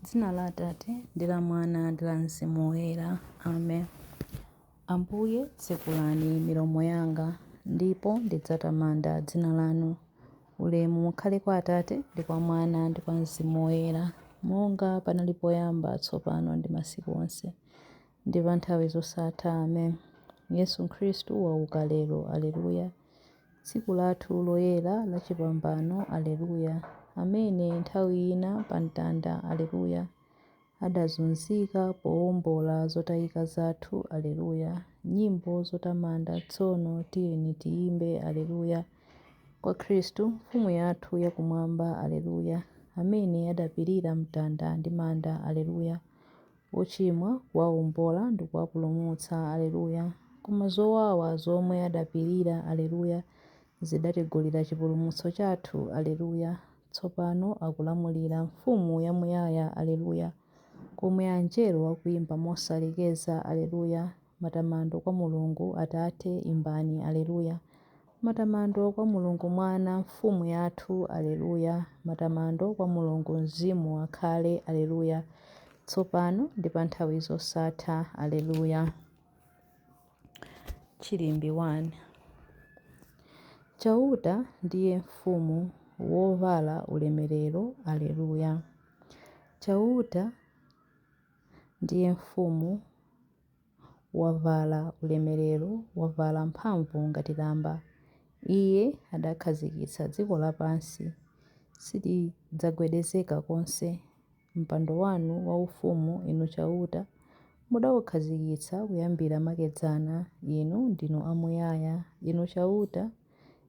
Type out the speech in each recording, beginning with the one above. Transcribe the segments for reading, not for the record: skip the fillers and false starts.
M'dzina la Atate ndi la Mwana ndi la Mzimu Woyera. Amen. Ambuye tsekulani milomo yanga, ndipo ndidzatamanda dzina lanu. Ulemu ukhale kwa Atate ndi kwa Mwana ndi kwa Mzimu Woyera, monga panali poyamba, tsopano ndi masiku onse, ndi pa nthawi zosatha. Amen. Yesu Khristu wauka lero. Aleluya. Tsiku lathu loyera la chipambano. Aleluya. Amene nthawi ina pa mtanda. Aleluya. Adazunzika powombola zotayika zathu. Aleluya. Nyimbo zotamanda tsono tiyeni tiyimbe. Aleluya. Kwa Khristu mfumu yathu yakumwamba. Aleluya. Amene adapirira mtanda ndi manda. Aleluya. Ochimwa kuwawombola ndi kuwapulumutsa. Aleluya. Koma zowawa zomwe adapirira. Aleluya. Zidatigulira chipulumutso chathu. Aleluya. Tsopano akulamulira mfumu yamuyaya. Aleluya. Komwe anjelo akuyimba mosalekeza. Aleluya. Matamando kwa Mulungu Atate, imbani. Aleluya. Matamando kwa Mulungu Mwana mfumu yathu. Aleluya. Matamando kwa Mulungu Mzimu akhale. Aleluya. Tsopano ndi pa nthawi zosatha. Aleluya. Chilimbi 1. Chauta ndiye mfumu wovala ulemerero. Aleluya. Chauta ndiye mfumu wavala ulemerero, wavala mphamvu ngati lamba. Iye adakhazikitsa dziko lapansi, silidzagwedezeka konse. Mpando wanu waufumu, inu chauta, mudawukhazikitsa kuyambira makedzana. Inu ndinu amuyaya. Inu chauta,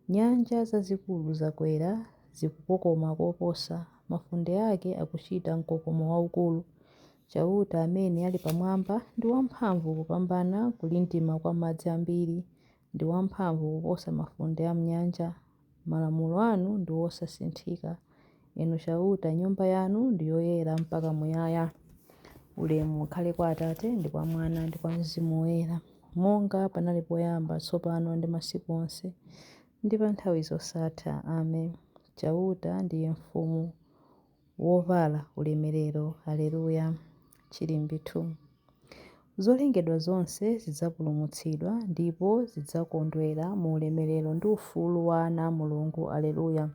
nyanja zazikulu zakwera, zikukokoma koposa. Mafunde ake akuchita mkokomo waukulu. Chauta amene ali pamwamba ndi wamphamvu kupambana kulindima kwa madzi ambiri, ndi wamphamvu kuposa mafunde a m'nyanja. Malamulo anu ndi osasinthika. Inu chauta, nyumba yanu ndi yoyera mpaka muyaya. Ulemu ukhale kwa Atate ndi kwa Mwana ndi kwa Mzimu Woyera, monga panali poyamba, tsopano ndi masiku onse, ndi pa nthawi zosatha. Amen. Chauta ndiye mfumu wovala ulemerero. Aleluya. Chilimbi 2. Zolengedwa zonse zidzapulumutsidwa ndipo zidzakondwera mu ulemerero ndi ufulu wa ana a Mulungu. Aleluya.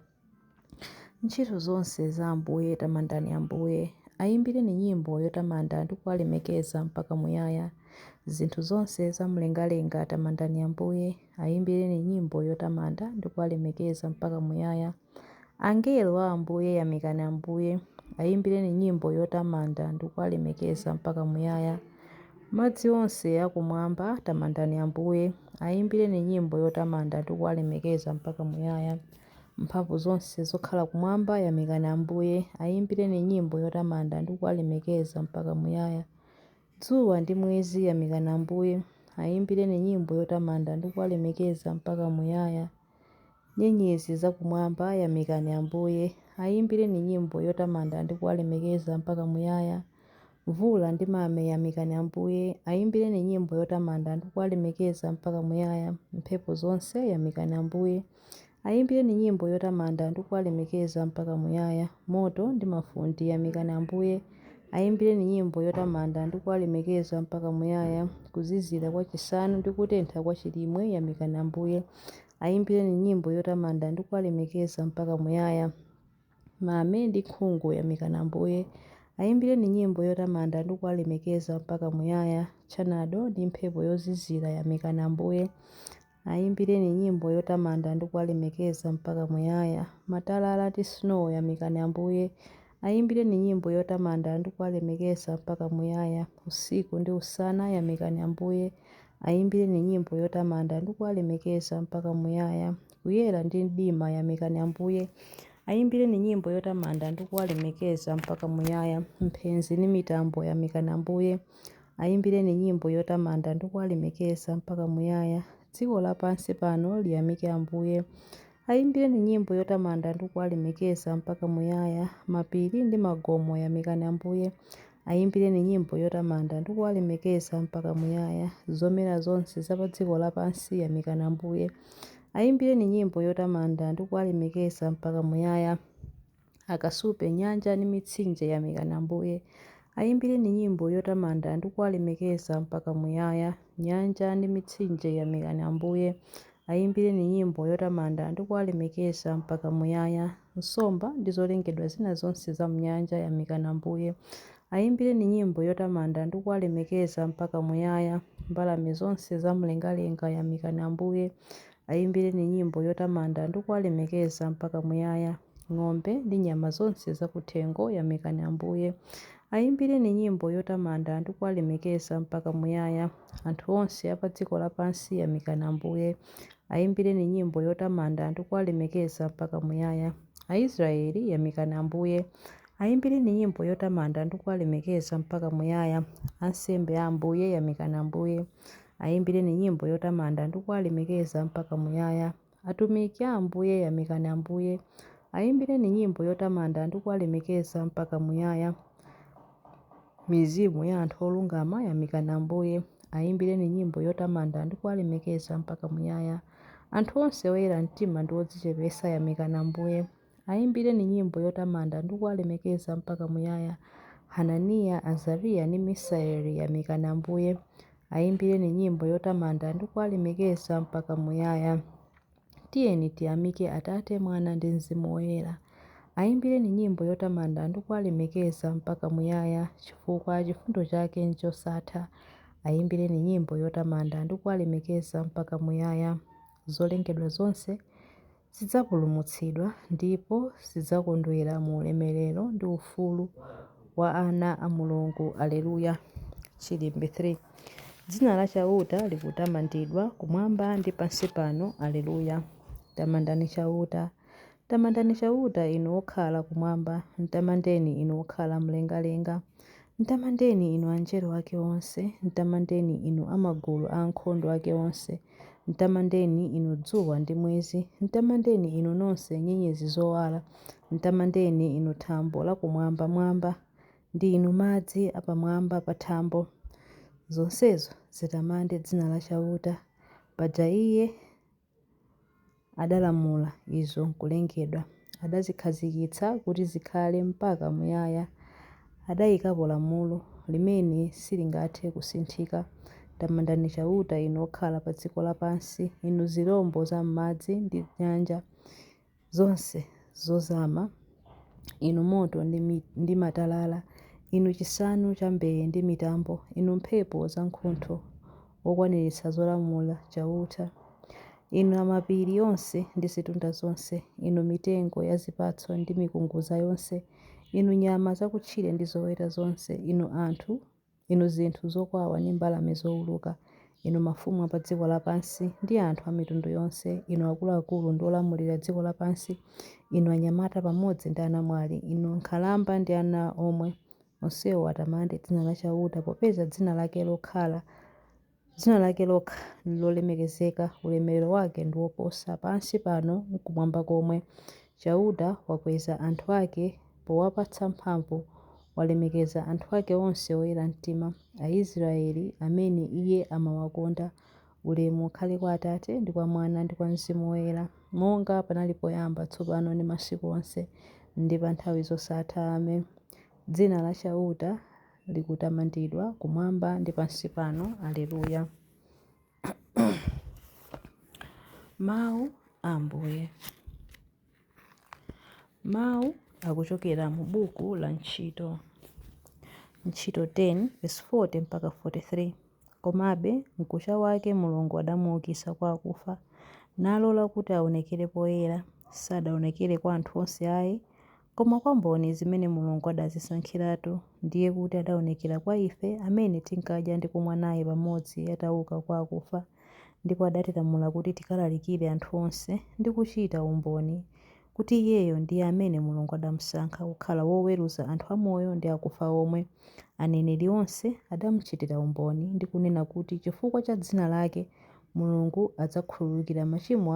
Ntchito zonse za Ambuye tamandani Ambuye. Ayimbireni nyimbo yotamanda ndi kuwalemekeza mpaka muyaya. Zinthu zonse za mlengalenga tamandani Ambuye. Ayimbireni nyimbo yotamanda ndi kuwalemekeza mpaka muyaya. Angelo a Ambuye yamikani Ambuye. Ayimbireni nyimbo yotamanda ndi kuwalemekeza mpaka muyaya. Madzi onse akumwamba tamandani Ambuye. Ayimbireni nyimbo yotamanda ndi kuwalemekeza mpaka muyaya. Mphamvu zonse zokhala kumwamba yamikani Ambuye. Ayimbireni nyimbo yotamanda ndi kuwalemekeza mpaka muyaya. Dzuwa ndi mwezi yamikani Ambuye. Ayimbireni nyimbo yotamanda ndi kuwalemekeza mpaka muyaya. Nyenyezi zakumwamba yamikani Ambuye. Ayimbireni nyimbo yotamanda ndi kuwalemekeza mpaka muyaya. Mvula ndi mame yamikani Ambuye. Ayimbireni nyimbo yotamanda ndi kuwalemekeza mpaka muyaya. Mphepo zonse yamikani Ambuye. Ayimbireni nyimbo yotamanda ndi kuwalemekeza mpaka muyaya. Moto ndi mafunde yamikani Ambuye. Ayimbireni nyimbo yotamanda ndi kuwalemekeza mpaka muyaya. Kuzizira kwa chisanu ndi kutentha kwa chilimwe yamikani Ambuye. Ayimbireni nyimbo yotamanda ndi kuwalemekeza mpaka muyaya. Mame ndi nkhungu yamikani Ambuye. Ayimbireni nyimbo yotamanda ndi kuwalemekeza mpaka muyaya. Tchanado ndi mphepo yozizira yamikani Ambuye. Ayimbireni nyimbo yotamanda ndi kuwalemekeza mpaka muyaya. Matalala ndi snow yamikani Ambuye. Ayimbireni nyimbo yotamanda ndi kuwalemekeza mpaka muyaya. Usiku ndi usana yamikani Ambuye. Ayimbireni nyimbo yotamanda ndi kuwalemekeza mpaka muyaya. Kuyera ndi mdima yamikani Ambuye. Ayimbireni nyimbo yotamanda ndi kuwalemekeza mpaka muyaya. Mphenzi ndi mitambo yamikani Ambuye. Ayimbireni nyimbo yotamanda ndi kuwalemekeza mpaka muyaya. Dziko lapansi pano liyamike Ambuye. Ayimbireni nyimbo yotamanda ndi kuwalemekeza mpaka muyaya. Mapiri ndi magomo yamikani Ambuye. Ayimbireni nyimbo yotamanda ndi kuwalemekeza mpaka muyaya. Zomera zonse za pa dziko lapansi yamikani Ambuye. Ayimbireni nyimbo yotamanda ndi kuwalemekeza mpaka muyaya. akasupe nyanja ndi mitsinje yamikani Ambuye. Ayimbireni nyimbo yotamanda ndi kuwalemekeza mpaka muyaya. Nyanja ndi mitsinje yamikani Ambuye. Ayimbireni nyimbo yotamanda ndi kuwalemekeza mpaka muyaya. Nsomba ndi zolengedwa zina zonse za mnyanja yamikani Ambuye. Ayimbireni nyimbo yotamanda ndi kuwalemekeza mpaka muyaya. Mbalame zonse za mlengalenga yamikani Ambuye. Ayimbireni nyimbo yotamanda ndi kuwalemekeza mpaka muyaya. Ng'ombe ndi nyama zonse zakuthengo yamikani Ambuye. Ayimbireni nyimbo yotamanda ndi kuwalemekeza mpaka muyaya. Anthu onse apa dziko lapansi yamikani Ambuye. Ayimbireni nyimbo yotamanda ndi kuwalemekeza mpaka muyaya. Aisraeli yamikani Ambuye. Ayimbireni nyimbo yotamanda ndi kuwalemekeza mpaka muyaya. Ansembe a Ambuye yamikani Ambuye. Ayimbireni nyimbo yotamanda ndi kuwalemekeza mpaka muyaya. Atumiki a Ambuye yamikani Ambuye. Ayimbireni nyimbo yotamanda ndi kuwalemekeza mpaka muyaya. Mizimu ya anthu olungama yamikani Ambuye. Ayimbireni nyimbo yotamanda ndi kuwalemekeza mpaka muyaya. Anthu onse oyera mtima ndi odzichepesa yamikani Ambuye. Ayimbireni nyimbo yotamanda ndi kuwalemekeza mpaka muyaya. Hananiya, Azariya ndi Misaeli yamikani Ambuye. Ayimbireni nyimbo yotamanda ndi kuwalemekeza mpaka muyaya. Tiyeni tiyamike Atate, Mwana ndi Mzimu Woyera. Ayimbireni nyimbo yotamanda ndi kuwalemekeza mpaka muyaya, chifukwa chifundo chake nchosatha. Ayimbireni nyimbo yotamanda ndi kuwalemekeza mpaka muyaya. Zolengedwa zonse zidzapulumutsidwa ndipo zidzakondwera mu ulemerero ndi ufulu wa ana a Mulungu. Aleluya. Chilimbe 3. Dzina la Chauta likutamandidwa kumwamba ndi pansi pano. Aleluya. Tamandani Chauta. Tamandani Chauta inu okhala kumwamba. Mtamandeni inu okhala mlengalenga. Mtamandeni inu angelo ake onse. Mtamandeni inu amagulu a ankhondo ake onse. Mtamandeni inu dzuwa ndi mwezi. Mtamandeni inu nonse nyenyezi zowala. Mtamandeni inu thambo la kumwamba-mwamba ndi inu madzi apamwamba pa thambo. Zonsezo zitamande dzina la Chauta. Paja iye adalamula izo nkulengedwa. Adazikhazikitsa kuti zikhale mpaka muyaya. Adayikapo lamulo limene silingathe kusinthika. Tamandani Chauta inu okhala pa dziko lapansi, inu zirombo za m'madzi ndi nyanja zonse zozama, inu moto ndi matalala, inu chisanu cha mbee ndi mitambo, inu mphepo zankhuntho okwaniritsa zolamula Chauta. Inu amapiri onse ndi zitunda zonse, inu mitengo ya zipatso ndi mikunguza yonse, inu nyama zakutchire ndi zoweta zonse, inu zinthu zokwawa ndi mbalame zowuluka, inu mafumu pa dziko lapansi ndi anthu a mitundu yonse, inu akuluakulu ndi olamulira dziko lapansi, inu anyamata pamodzi ndi anamwali, inu nkhalamba ndi ana omwe, onsewo atamande dzina la Chauta popeza dzina lake lokha lolemekezeka, ulemerero wake ndi woposa pansi pano nkumwamba komwe. Chauta wakweza anthu ake powapatsa mphamvu, walemekeza anthu ake onse oyera mtima, Aisraeli amene iye amawakonda. Ulemu ukhale kwa Atate ndi kwa Mwana ndi kwa Mzimu Woyera, monga panali poyamba, tsopano ndi masiku onse ndi pa nthawi zosatha. Amen. Dzina la Chauta likutamandidwa kumwamba ndi pansi pano. Aleluya. Mawu a Ambuye. Mawu akuchokera mu buku la Ntchito. Ntchito 10 verse 40 mpaka 43. Komabe mkucha wake Mulungu adamuukitsa kwa akufa, nalola kuti aonekere poyera, sadaonekere kwa anthu onse ayi, koma kwa mboni zimene Mulungu adazisankhiratu, ndiye kuti adaonekera kwa ife amene tinkadya ndi kumwa naye pamodzi atauka kwa akufa, ndipo adatilamula kuti tikalalikire anthu onse ndi kuchita umboni kuti iyeyo ndiye amene Mulungu adamusankha kukhala woweruza anthu amoyo ndi akufa omwe. Aneneri onse adamuchitira umboni ndi kunena kuti chifukwa cha dzina lake Mulungu adzakhululukira machimo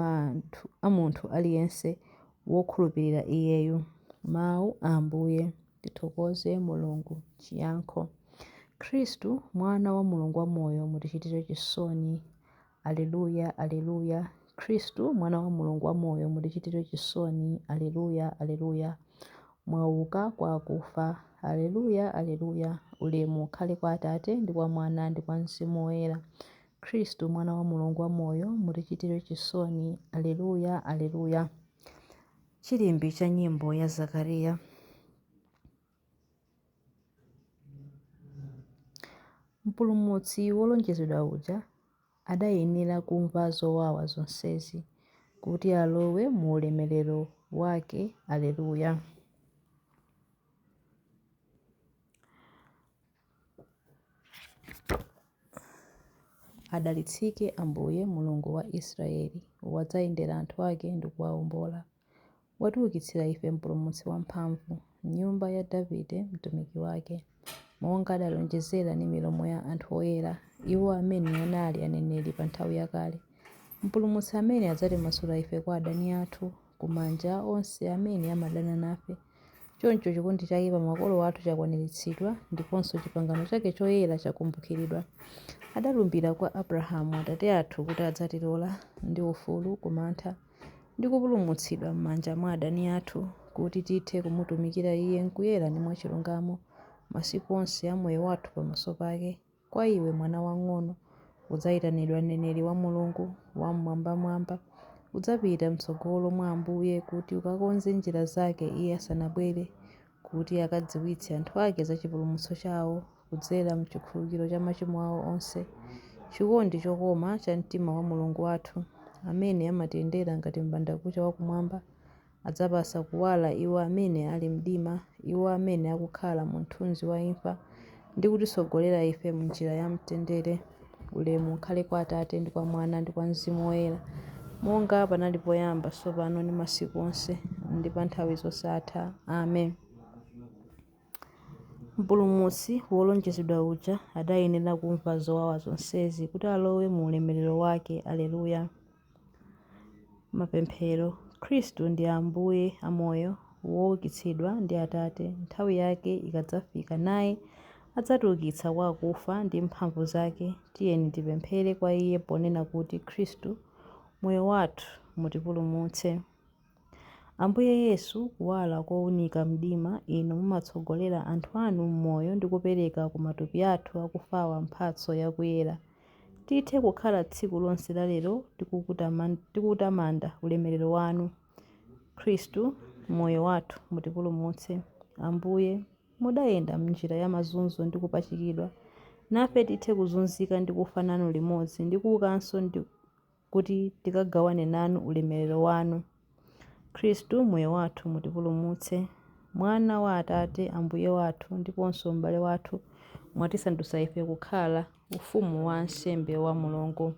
a munthu aliyense wokhulupirira iyeyu. Mawu a Ambuye. Tithokoze Mulungu. Chiyankho. Khristu mwana wa Mulungu wamoyo mutichitire chisoni. Aleluya, aleluya. Khristu mwana wa Mulungu wamoyo mutichitire chisoni. Aleluya, aleluya. mwauka kwa akufa. Aleluya, aleluya. Ulemu ukhale kwa Atate ndi kwa Mwana ndi kwa Mzimu Woyera. Khristu mwana wa Mulungu wa moyo, mutichitire chisoni. Aleluya, aleluya. Chilimbi cha nyimbo ya Zakariya. Mpulumutsi wolonjezedwa uja adayenera kumva zowawa zonsezi kuti alowe mu ulemerero wake. Aleluya. Adalitsike Ambuye Mulungu wa Israeli, wadzayendera anthu ake ndi kuwawombola. Watiukitsira ife mpulumutsi wamphamvu, nyumba ya Davide mtumiki wake, monga adalonjezera ndi milomo ya anthu oyera, iwo amene anali aneneri pa nthawi yakale. Mpulumutsi amene adzatimasula ife kwa adani athu, kumanja onse amene amadana nafe. Choncho chikondi chake pa makolo athu chakwaniritsidwa, ndiponso pangano chake choyera chakumbukiridwa. Adalumbira kwa Abrahamu atate athu kuti adzatilola ndi ufulu kumantha ndi kupulumutsidwa m'manja mwa adani athu, kuti tithe kumutumikira Iye nkuyera ndi mwachilungamo masiku onse a moyo wathu pamaso pake. Kwa iwe mwana wang'ono, udzayitanidwa mneneri wa Mulungu wamwambamwamba. Udzapita m'tsogolo mwa Ambuye kuti ukakonze njira zake Iye asanabwere, kuti akadziwitse anthu ake za chipulumutso chawo kudzera m'chikhululukiro cha machimo awo onse. Chikondi chokoma cha mtima wa Mulungu wathu, amene amatiyendera ngati m'bandakucha wakumwamba, adzapasa kuwala iwo amene ali mdima, iwo amene akukhala mu mthunzi wa imfa, ndi kutisogolera ife mu njira ya mtendere. Ulemu ukhale kwa Atate ndi kwa Mwana ndi kwa Mzimu Woyera, monga panali poyamba, tsopano ndi masiku onse, ndi pa nthawi zosatha. Amen. Mpulumutsi wolonjezedwa uja adayenera kumva zowawa zonsezi kuti alowe mu ulemerero wake. Aleluya. Mapemphero. Khristu ndi Ambuye amoyo, woukitsidwa ndi Atate. Nthawi yake ikadzafika naye adzatiukitsa kwa akufa ndi mphamvu zake. Tiyeni tipemphere kwa Iye ponena kuti: Khristu moyo wathu, mutipulumutse. Ambuye Yesu, kuwala kowunika mdima, inu mumatsogolera anthu anu m'moyo ndi kupereka ku matupi athu akufawa mphatso yakuyera. Tithe kukhala tsiku lonse la lero tikutamanda ulemerero wanu. Khristu moyo wathu, mutipulumutse. Ambuye, mudayenda m'njira ya mazunzo ndi kupachikidwa, nafe tithe kuzunzika ndi kufa nanu limodzi ndi kuukanso kuti tikagawane nanu ulemerero wanu. Khristu moyo wathu, mutipulumutse. Mwana wa Atate, Ambuye wathu ndiponso m'bale wathu, mwatisandutsa ife kukhala ufumu wa ansembe wa Mulungu.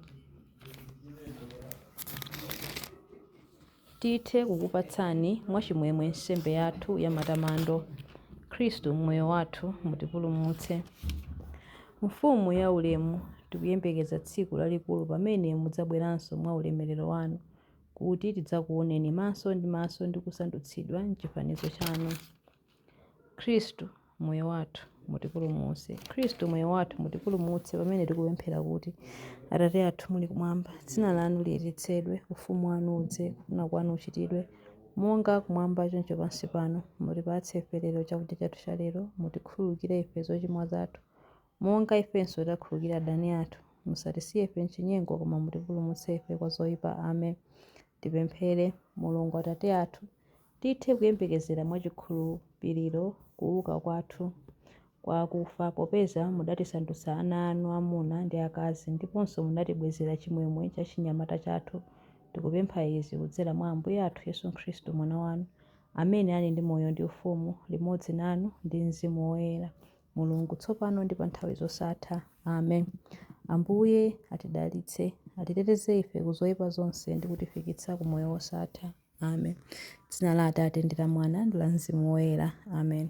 Tithe kukupatsani mwachimwemwe nsembe yathu ya matamando. Khristu moyo wathu, mutipulumutse. Mfumu ya ulemu, tikuyembekeza tsiku lalikulu pamene mudzabweranso mwa ulemerero wanu, kuti tidzakuoneni maso ndi maso ndi kusandutsidwa m'chifanizo chanu. Khristu moyo wathu, mutipulumutse. Khristu moyo wathu, mutipulumutse pamene tikupemphera kuti: Atate athu muli kumwamba, dzina lanu liyeretsedwe, ufumu wanu udze, kufuna kwanu kuchitidwe, monga kumwamba choncho pansi pano. Mutipatse ife lero chakudya chathu cha lero. Mutikhululukire ife zochimwa zathu, monga ifenso takhululukira adani athu. Musatisiye ife m'chinyengo, koma mutipulumutse ife kwa zoyipa. Amen. Tipemphere. Mulungu Atate athu, tithe kuyembekezera mwachikhulupiriro kuuka kwathu kwa akufa, popeza mudatisandutsa ana anu amuna ndi akazi, ndiponso munatibwezera chimwemwe cha chinyamata chathu. Tikupempha izi kudzera mwa Ambuye athu Yesu Khristu, mwana wanu, amene ali ndi moyo ndi ufumu limodzi nanu ndi Mzimu Woyera, Mulungu tsopano ndi pa nthawi zosatha. Amen. Ambuye atidalitse, atiteteze ife ku zoyipa zonse ndi kutifikitsa ku moyo wosatha. Amen. Dzina la Atate ndi la Mwana ndi la Mzimu Woyera. Amen.